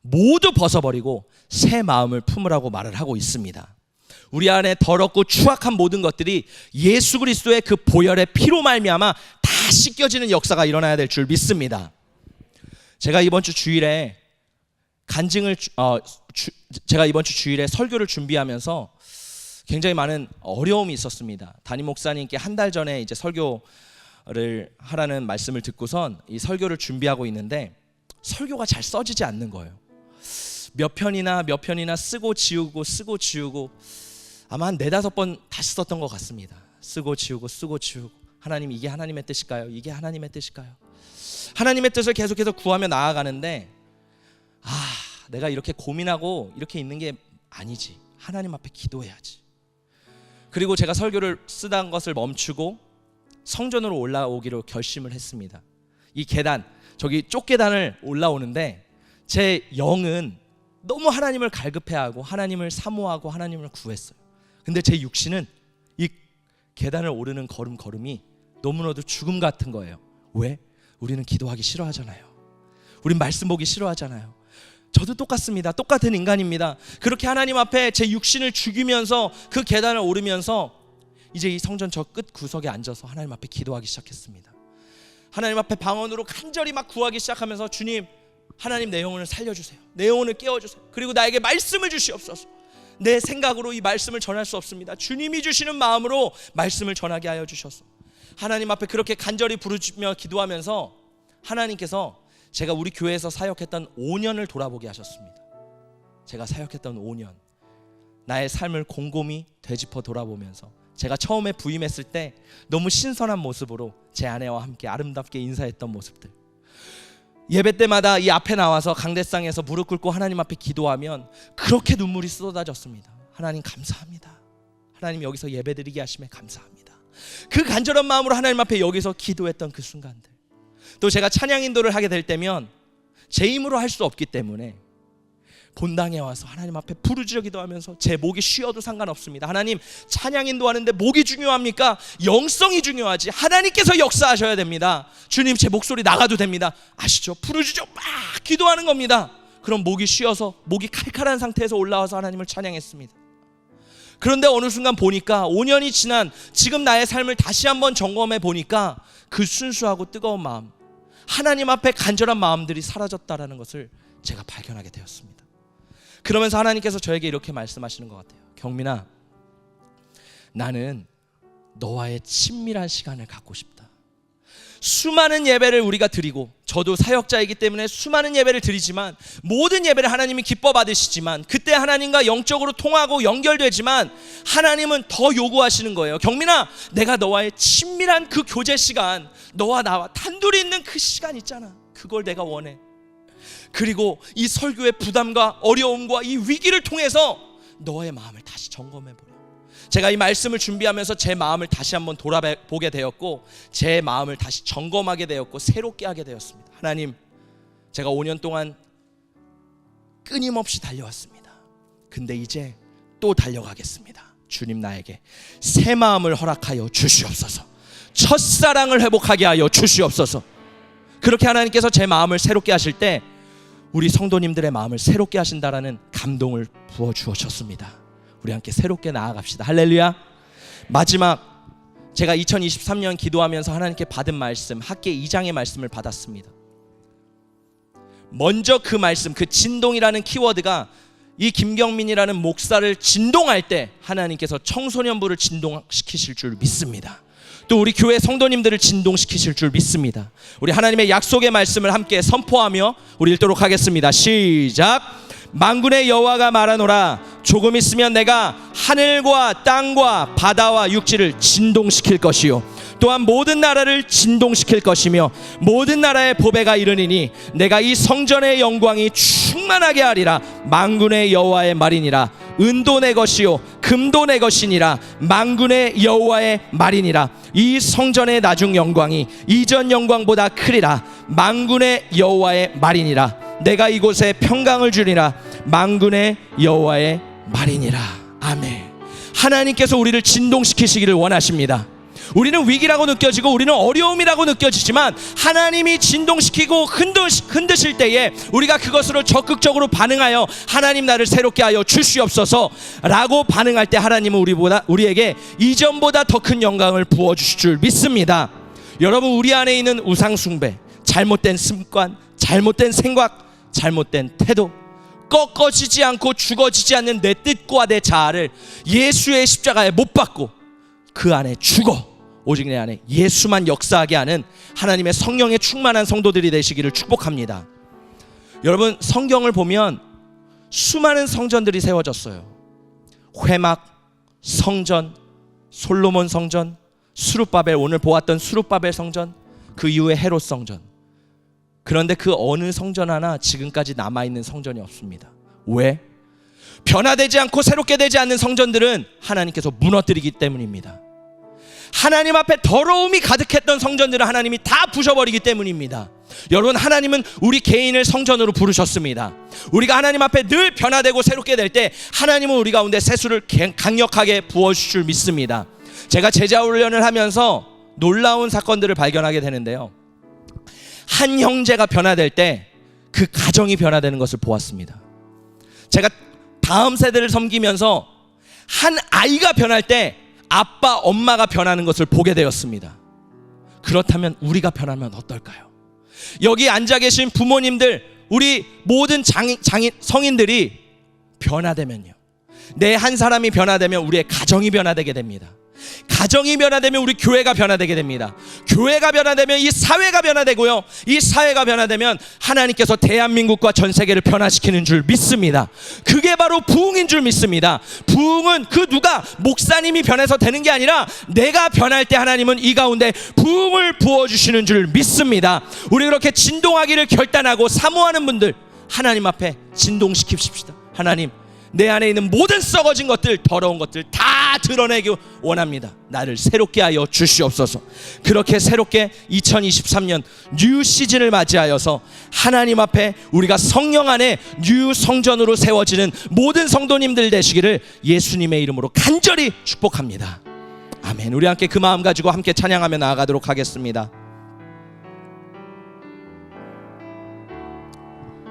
모두 벗어버리고 새 마음을 품으라고 말을 하고 있습니다. 우리 안에 더럽고 추악한 모든 것들이 예수 그리스도의 그 보혈의 피로 말미암아 다 씻겨지는 역사가 일어나야 될 줄 믿습니다. 제가 이번 주 주일에 설교를 준비하면서 굉장히 많은 어려움이 있었습니다. 담임 목사님께 한 달 전에 이제 설교를 하라는 말씀을 듣고선 이 설교를 준비하고 있는데 설교가 잘 써지지 않는 거예요. 몇 편이나 쓰고 지우고 아마 한 4-5번 다시 썼던 것 같습니다. 쓰고 지우고 하나님, 이게 하나님의 뜻일까요? 이게 하나님의 뜻일까요? 하나님의 뜻을 계속해서 구하며 나아가는데 내가 이렇게 고민하고 이렇게 있는 게 아니지. 하나님 앞에 기도해야지. 그리고 제가 설교를 쓰던 것을 멈추고 성전으로 올라오기로 결심을 했습니다. 이 계단, 저기 쪽계단을 올라오는데 제 영은 너무 하나님을 갈급해하고 하나님을 사모하고 하나님을 구했어요. 근데 제 육신은 이 계단을 오르는 걸음이 너무나도 죽음 같은 거예요. 왜? 우리는 기도하기 싫어하잖아요. 우린 말씀 보기 싫어하잖아요. 저도 똑같습니다. 똑같은 인간입니다. 그렇게 하나님 앞에 제 육신을 죽이면서 그 계단을 오르면서 이제 이 성전 저 끝 구석에 앉아서 하나님 앞에 기도하기 시작했습니다. 하나님 앞에 방언으로 간절히 막 구하기 시작하면서 주님, 하나님 내 영혼을 살려주세요. 내 영혼을 깨워주세요. 그리고 나에게 말씀을 주시옵소서. 내 생각으로 이 말씀을 전할 수 없습니다. 주님이 주시는 마음으로 말씀을 전하게 하여 주셔서 하나님 앞에 그렇게 간절히 부르짖며 기도하면서 하나님께서 제가 우리 교회에서 사역했던 5년을 돌아보게 하셨습니다. 제가 사역했던 5년, 나의 삶을 곰곰이 되짚어 돌아보면서 제가 처음에 부임했을 때 너무 신선한 모습으로 제 아내와 함께 아름답게 인사했던 모습들, 예배 때마다 이 앞에 나와서 강대상에서 무릎 꿇고 하나님 앞에 기도하면 그렇게 눈물이 쏟아졌습니다. 하나님 감사합니다. 하나님 여기서 예배드리게 하심에 감사합니다. 그 간절한 마음으로 하나님 앞에 여기서 기도했던 그 순간들, 또 제가 찬양 인도를 하게 될 때면 제 힘으로 할 수 없기 때문에 본당에 와서 하나님 앞에 부르짖어 기도하면서 제 목이 쉬어도 상관없습니다. 하나님, 찬양 인도하는데 목이 중요합니까? 영성이 중요하지. 하나님께서 역사하셔야 됩니다. 주님, 제 목소리 나가도 됩니다. 아시죠? 부르짖어 막 기도하는 겁니다. 그럼 목이 쉬어서 목이 칼칼한 상태에서 올라와서 하나님을 찬양했습니다. 그런데 어느 순간 보니까 5년이 지난 지금 나의 삶을 다시 한번 점검해 보니까 그 순수하고 뜨거운 마음, 하나님 앞에 간절한 마음들이 사라졌다라는 것을 제가 발견하게 되었습니다. 그러면서 하나님께서 저에게 이렇게 말씀하시는 것 같아요. 경민아, 나는 너와의 친밀한 시간을 갖고 싶다. 수많은 예배를 우리가 드리고, 저도 사역자이기 때문에 수많은 예배를 드리지만, 모든 예배를 하나님이 기뻐 받으시지만, 그때 하나님과 영적으로 통하고 연결되지만 하나님은 더 요구하시는 거예요. 경민아, 내가 너와의 친밀한 그 교제 시간, 너와 나와 단둘이 있는 그 시간 있잖아, 그걸 내가 원해. 그리고 이 설교의 부담과 어려움과 이 위기를 통해서 너의 마음을 다시 점검해보려. 제가 이 말씀을 준비하면서 제 마음을 다시 한번 돌아보게 되었고, 제 마음을 다시 점검하게 되었고, 새롭게 하게 되었습니다. 하나님, 제가 5년 동안 끊임없이 달려왔습니다. 근데 이제 또 달려가겠습니다. 주님, 나에게 새 마음을 허락하여 주시옵소서. 첫사랑을 회복하게 하여 주시옵소서. 그렇게 하나님께서 제 마음을 새롭게 하실 때 우리 성도님들의 마음을 새롭게 하신다라는 감동을 부어주셨습니다. 우리 함께 새롭게 나아갑시다. 할렐루야. 마지막, 제가 2023년 기도하면서 하나님께 받은 말씀, 학계 2장의 말씀을 받았습니다. 먼저 그 말씀, 그 진동이라는 키워드가 이 김경민이라는 목사를 진동할 때 하나님께서 청소년부를 진동시키실 줄 믿습니다. 또 우리 교회 성도님들을 진동시키실 줄 믿습니다. 우리 하나님의 약속의 말씀을 함께 선포하며 우리 읽도록 하겠습니다. 시작. 만군의 여호와가 말하노라, 조금 있으면 내가 하늘과 땅과 바다와 육지를 진동시킬 것이요, 또한 모든 나라를 진동시킬 것이며 모든 나라의 보배가 이르니니 내가 이 성전의 영광이 충만하게 하리라. 만군의 여호와의 말이니라. 은도 내 것이요 금도 내 것이니라. 만군의 여호와의 말이니라. 이 성전의 나중 영광이 이전 영광보다 크리라. 만군의 여호와의 말이니라. 내가 이곳에 평강을 주리라. 만군의 여호와의 말이니라. 아멘. 하나님께서 우리를 진동시키시기를 원하십니다. 우리는 위기라고 느껴지고 우리는 어려움이라고 느껴지지만 하나님이 진동시키고 흔드실 때에 우리가 그것으로 적극적으로 반응하여 하나님 나를 새롭게 하여 주시옵소서 라고 반응할 때 하나님은 우리에게 이전보다 더 큰 영광을 부어주실 줄 믿습니다. 여러분, 우리 안에 있는 우상숭배, 잘못된 습관, 잘못된 생각, 잘못된 태도, 꺾어지지 않고 죽어지지 않는 내 뜻과 내 자아를 예수의 십자가에 못 박고 그 안에 죽어 오직 내 안에 예수만 역사하게 하는 하나님의 성령에 충만한 성도들이 되시기를 축복합니다. 여러분, 성경을 보면 수많은 성전들이 세워졌어요. 회막, 성전, 솔로몬 성전, 수룹바벨, 오늘 보았던 수룹바벨 성전, 그 이후에 헤롯 성전. 그런데 그 어느 성전 하나 지금까지 남아있는 성전이 없습니다. 왜? 변화되지 않고 새롭게 되지 않는 성전들은 하나님께서 무너뜨리기 때문입니다. 하나님 앞에 더러움이 가득했던 성전들은 하나님이 다 부셔버리기 때문입니다. 여러분, 하나님은 우리 개인을 성전으로 부르셨습니다. 우리가 하나님 앞에 늘 변화되고 새롭게 될 때 하나님은 우리 가운데 세수를 강력하게 부어주실 줄 믿습니다. 제가 제자훈련을 하면서 놀라운 사건들을 발견하게 되는데요, 한 형제가 변화될 때 그 가정이 변화되는 것을 보았습니다. 제가 다음 세대를 섬기면서 한 아이가 변할 때 아빠, 엄마가 변하는 것을 보게 되었습니다. 그렇다면 우리가 변하면 어떨까요? 여기 앉아 계신 부모님들, 우리 모든 성인들이 변화되면요, 내 한 사람이 변화되면 우리의 가정이 변화되게 됩니다. 가정이 변화되면 우리 교회가 변화되게 됩니다. 교회가 변화되면 이 사회가 변화되고요, 이 사회가 변화되면 하나님께서 대한민국과 전 세계를 변화시키는 줄 믿습니다. 그게 바로 부흥인 줄 믿습니다. 부흥은 그 누가 목사님이 변해서 되는 게 아니라 내가 변할 때 하나님은 이 가운데 부흥을 부어주시는 줄 믿습니다. 우리 그렇게 진동하기를 결단하고 사모하는 분들, 하나님 앞에 진동시킵시다. 하나님, 내 안에 있는 모든 썩어진 것들, 더러운 것들 다 드러내기 원합니다. 나를 새롭게 하여 주시옵소서. 그렇게 새롭게 2023년 뉴 시즌을 맞이하여서 하나님 앞에 우리가 성령 안에 뉴 성전으로 세워지는 모든 성도님들 되시기를 예수님의 이름으로 간절히 축복합니다. 아멘. 우리 함께 그 마음 가지고 함께 찬양하며 나아가도록 하겠습니다.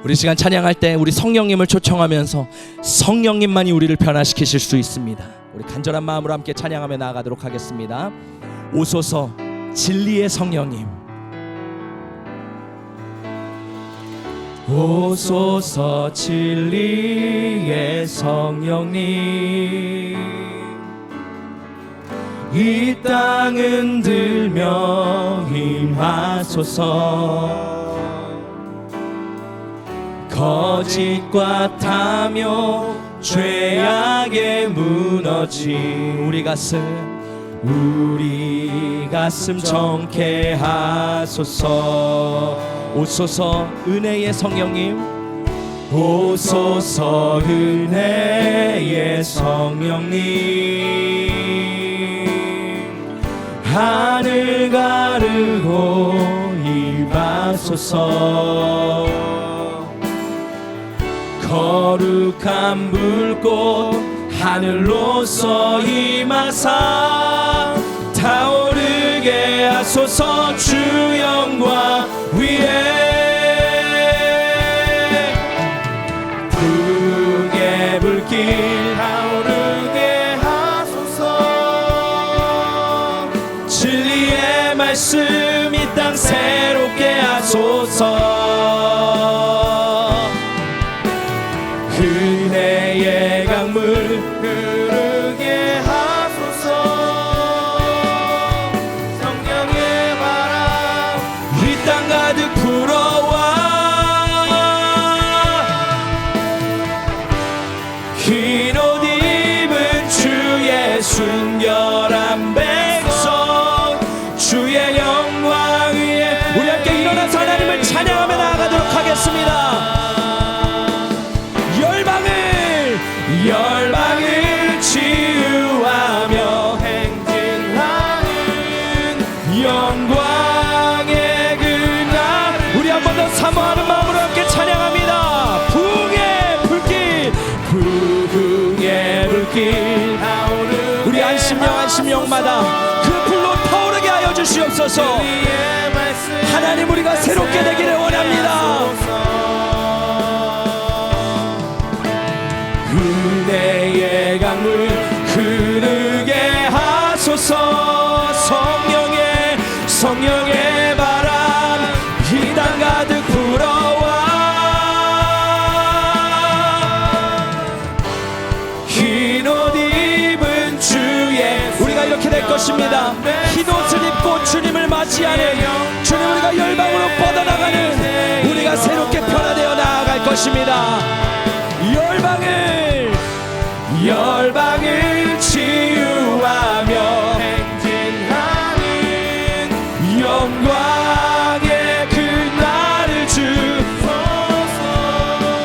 우리 시간 찬양할 때 우리 성령님을 초청하면서 성령님만이 우리를 변화시키실 수 있습니다. 우리 간절한 마음으로 함께 찬양하며 나아가도록 하겠습니다. 오소서 진리의 성령님, 오소서 진리의 성령님, 이 땅 흔들며 임하소서. 거짓과 탐욕 죄악에 무너진 우리 가슴 정케 하소서. 오소서 은혜의 성령님, 오소서 은혜의 성령님, 하늘 가르고 임하소서. 거룩한 불꽃 하늘로서 임하사 타오르게 하소서. 주 영광 위에 부흥의 불길 타오르게 하소서. 진리의 말씀 이 땅 새롭게 하소서. 은혜의 강물 흐르게 하소서. 성령의 바람 이 땅 가득 불어와 흰 옷 입은 주의 순결한 백성, 주의 영광 위에 우리 함께 일어나서 하나님을 찬양하며 나아가도록 하겠습니다. 열방을 치유하며 행진하는 영광의 그날, 우리 한 번 더 사모하는 마음으로 함께 찬양합니다. 부흥의 불길 우리 안심령마다 그 불로 타오르게 하여 주시옵소서. 하나님, 우리가 새롭게 되기를 원합니다. 은혜의 강물 흐르게 하소서. 성령의 바람 이 땅 가득 불어와 흰 옷 입은 주의, 우리가 이렇게 될 것입니다. 흰 옷을 입고 주님을 맞이하는, 주님 우리가 열방으로 뻗어나가는, 우리가 새롭게 변화되어 나아갈 것입니다. 열방을 치유하며 행진하는 영광의 그날을 주소서.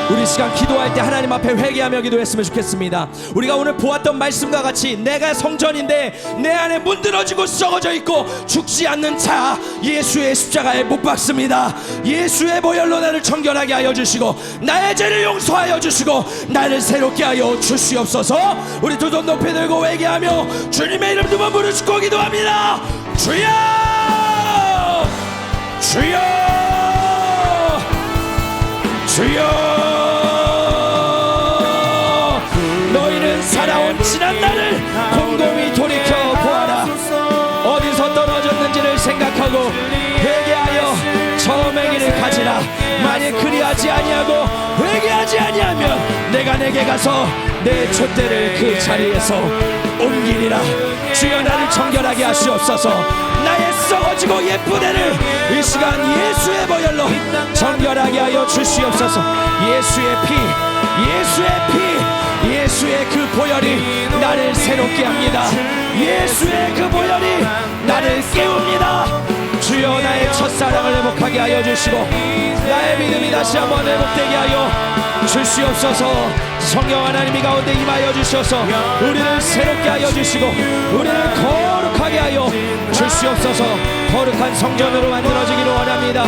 우리 시간 기도할 때 하나님 앞에 회개하며 기도했으면 좋겠습니다. 우리가 오늘 보았던 말씀과 같이 내가 성전인데 내 안에 문드러지고 썩어져 있고 죽지 않는 자 예수의 십자가에 못 박습니다. 예수의 보혈로 나를 정결하게 하여 주시고 나의 죄를 용서하여 주시고 나를 새롭게 하여 주시옵소서. 우리 두 손 높이 들고 회개하며 주님의 이름 두 번 부르짖고 기도합니다. 주여, 주여. 주여 너희는 살아온 지난 날을 곰곰이 돌이켜 보아라. 어디서 떨어졌는지를 생각하고 회개하여 처음의 길을 가지라. 만일 그리하지 아니하고 회개하지 아니하면 내가 내게 가서 내 촛대를 그 자리에서 옮기리라. 주여 나를 정결하게 하시옵소서. 나의 썩어지고 예쁜 애를 이 시간 예수의 보혈로 정결하게 하여 주시옵소서. 예수의 피, 예수의 피, 예수의 그 보혈이 나를 새롭게 합니다. 예수의 그 보혈이 나를 깨웁니다. 주여 나의 첫사랑을 회복하게 하여 주시고 나의 믿음이 다시 한번 회복되게 하여 주시옵소서. 성령 하나님이 가운데 임하여 주셔서 우리를 새롭게 하여 주시고 우리를 거룩하게 하여 주시옵소서. 거룩한 성전으로 만들어지기를 원합니다.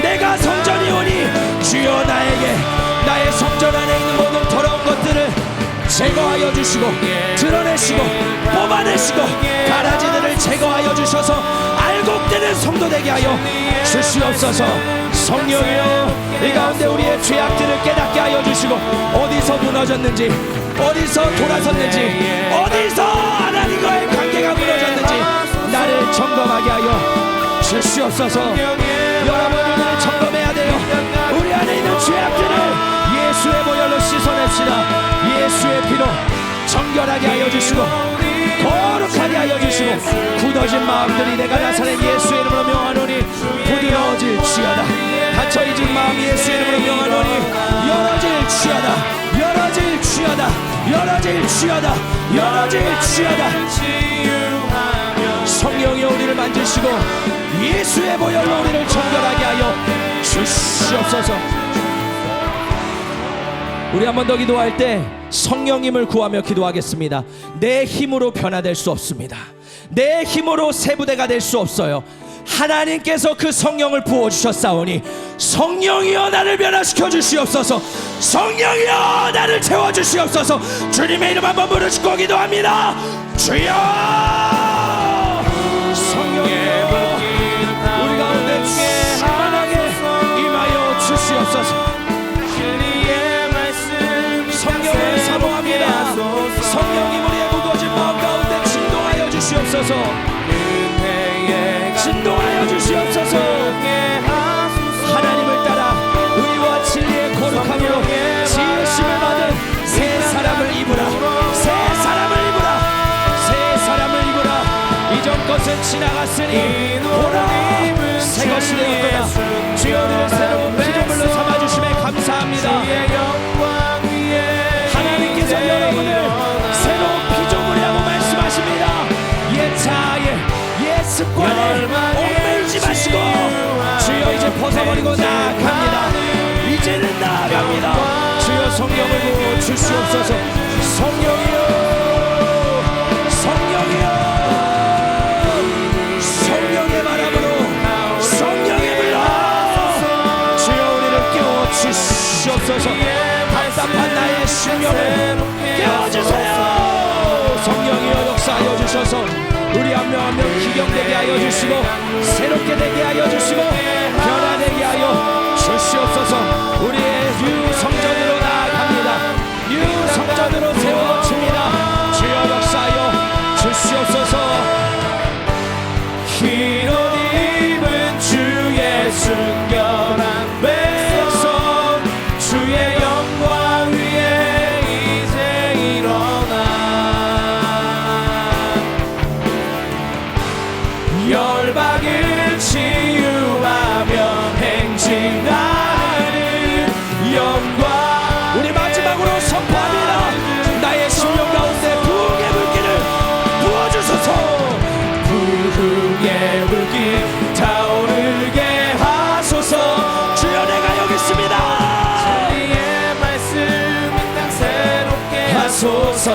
내가 성전이 오니 주여 나에게 나의 성전 안에 있는 모든 더러운 것들을 제거하여 주시고 드러내시고 뽑아내시고 가라지들을 제거하여 주셔서 알곡되는 성도 되게 하여 주시옵소서. 성령이여 이 가운데 우리의 죄악들을 깨닫게 하여 주시고 어디서 무너졌는지 어디서 돌아섰는지 어디서 하나님과의 관계가 무너졌는지 나를 점검하게 하여 주시옵소서. 여러분 우리를 점검해야 돼요. 우리 안에 있는 죄악들을 예수의 보혈로 씻어냅시다. 예수의 피로 정결하게 하여 주시고 거룩하게 하여 주시고 굳어진 마음들이 내가 나사렛 예수의 이름으로 명하노니 부드러워질지어다. 닫혀있는 마음 예수의 이름으로 명하노니 열어질지어다. 열어질지어다. 열어질지어다. 열어질지어다. 성령이 우리를 만지시고 예수의 보혈로 우리를 정결하게 하여 주시옵소서. 우리 한 번 더 기도할 때 성령님을 구하며 기도하겠습니다. 내 힘으로 변화될 수 없습니다. 내 힘으로 새 부대가 될 수 없어요. 하나님께서 그 성령을 부어주셨사오니 성령이여 나를 변화시켜 주시옵소서. 성령이여 나를 채워주시옵소서. 주님의 이름 한번 부르시고 기도합니다. 주여 성령이여 우리 가운데 충만하게 임하여 주시옵소서. 성령을 사모합니다. 성령님 우리의 무거워진 마음 가운데 진동하여 주시옵소서. 진동하여 주시옵소서. 하나님을 따라 의와 진리의 거룩함으로 지으심을 받은 새 사람을 입으라. 새 사람을 입으라. 새 사람을 입으라. 이전 것은 지나갔으니 보라 새 것이 되었도다. 주여 우리를 새로운 피조물로 삼아주심에 감사합니다. 하나님께서 여러분을 새로운 피조물이라고 말씀하십니다. 옛 자아에 옛 습관에 얽매이지 마시고 주여 이제 벗어버리고 나아갑니다. 이제는 나아갑니다. 주여 성령을 부어 주시옵소서. 성령이여 성령이여 성령의 바람으로 성령의 불러 주여 우리를 깨워 주시옵소서. 답답한 나의 심령을 깨워주세요. 성령이여 역사하여 주셔서 우리 한 명 한 명 기경되게 하여 주시고 새롭게 되게 하여 주시고 변화되게 하여 주시옵소서. 우리의 유성전으로 나아갑니다. 유성전으로 세워집니다. 주여 역사하여 주시옵소서. 흰 옷 입은 주의 순결한 백성 주의 영광 위에 이제 일어나 열방을 치유하며 행진하는 영광. 우리 마지막으로 선포합니다. 나의 심령 가운데 부흥의 불길을 부어주소서. 부흥의 불길 타오르게 하소서. 주여 내가 여기 있습니다. 주의 말씀 이 땅 새롭게 하소서.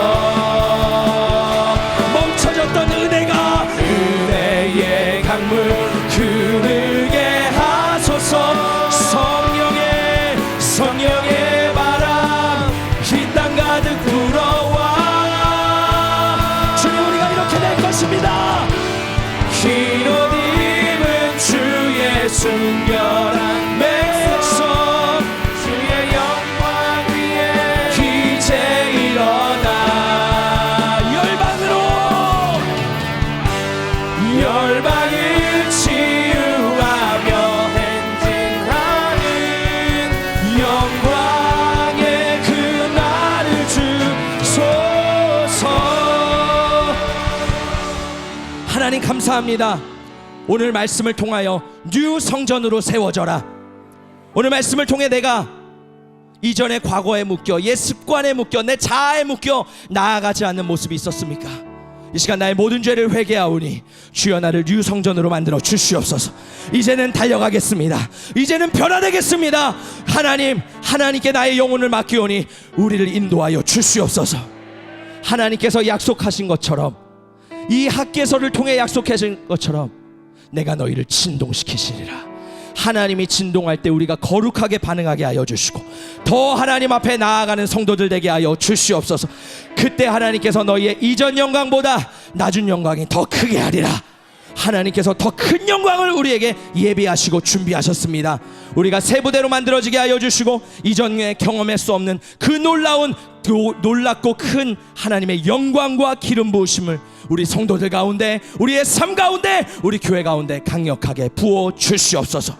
멈춰졌던 은혜가 은혜의 강물 흐르게 하소서. 성령의 바람 이 땅 가득 불어와. 주님 우리가 이렇게 될 것입니다. 흰 옷 입은 주의 순결한 백성 주의 하나님 감사합니다. 오늘 말씀을 통하여 뉴 성전으로 세워져라. 오늘 말씀을 통해 내가 이전의 과거에 묶여, 옛 습관에 묶여, 내 자아에 묶여 나아가지 않는 모습이 있었습니까? 이 시간 나의 모든 죄를 회개하오니 주여 나를 뉴 성전으로 만들어 주시옵소서. 이제는 달려가겠습니다. 이제는 변화되겠습니다. 하나님께 나의 영혼을 맡기오니 우리를 인도하여 주시옵소서. 하나님께서 약속하신 것처럼, 이 학개서를 통해 약속하신 것처럼 내가 너희를 진동시키시리라. 하나님이 진동할 때 우리가 거룩하게 반응하게 하여 주시고 더 하나님 앞에 나아가는 성도들 되게 하여 주시옵소서. 그때 하나님께서 너희의 이전 영광보다 낮은 영광이 더 크게 하리라. 하나님께서 더 큰 영광을 우리에게 예비하시고 준비하셨습니다. 우리가 새 부대로 만들어지게 하여 주시고 이전에 경험할 수 없는 그 놀랍고 큰 하나님의 영광과 기름 부으심을 우리 성도들 가운데, 우리의 삶 가운데, 우리 교회 가운데 강력하게 부어 주시옵소서.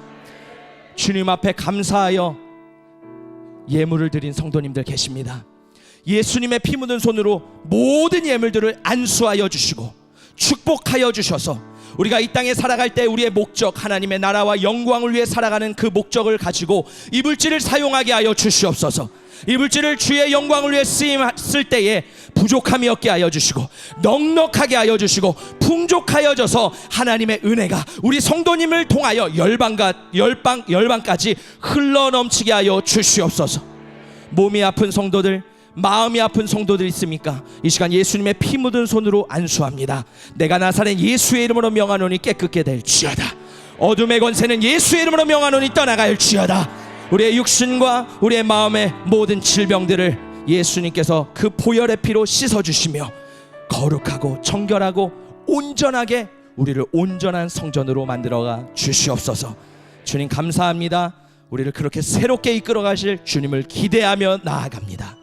주님 앞에 감사하여 예물을 드린 성도님들 계십니다. 예수님의 피 묻은 손으로 모든 예물들을 안수하여 주시고 축복하여 주셔서 우리가 이 땅에 살아갈 때 우리의 목적, 하나님의 나라와 영광을 위해 살아가는 그 목적을 가지고 이 물질을 사용하게 하여 주시옵소서. 이 물질을 주의 영광을 위해 쓸 때에 부족함이 없게 하여 주시고 넉넉하게 하여 주시고 풍족하여져서 하나님의 은혜가 우리 성도님을 통하여 열방까지 흘러넘치게 하여 주시옵소서. 몸이 아픈 성도들, 마음이 아픈 성도들 있습니까? 이 시간 예수님의 피 묻은 손으로 안수합니다. 내가 나사렛 예수의 이름으로 명하노니 깨끗게 될지어다. 어둠의 권세는 예수의 이름으로 명하노니 떠나갈지어다. 우리의 육신과 우리의 마음의 모든 질병들을 예수님께서 그 보혈의 피로 씻어주시며 거룩하고 정결하고 온전하게 우리를 온전한 성전으로 만들어가 주시옵소서. 주님 감사합니다. 우리를 그렇게 새롭게 이끌어 가실 주님을 기대하며 나아갑니다.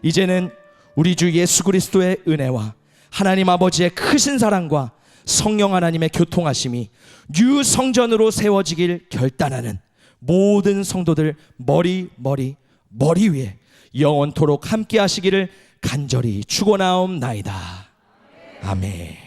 이제는 우리 주 예수 그리스도의 은혜와 하나님 아버지의 크신 사랑과 성령 하나님의 교통하심이 뉴 성전으로 세워지길 결단하는 모든 성도들 머리 위에 영원토록 함께 하시기를 간절히 축원하옵나이다. 아멘.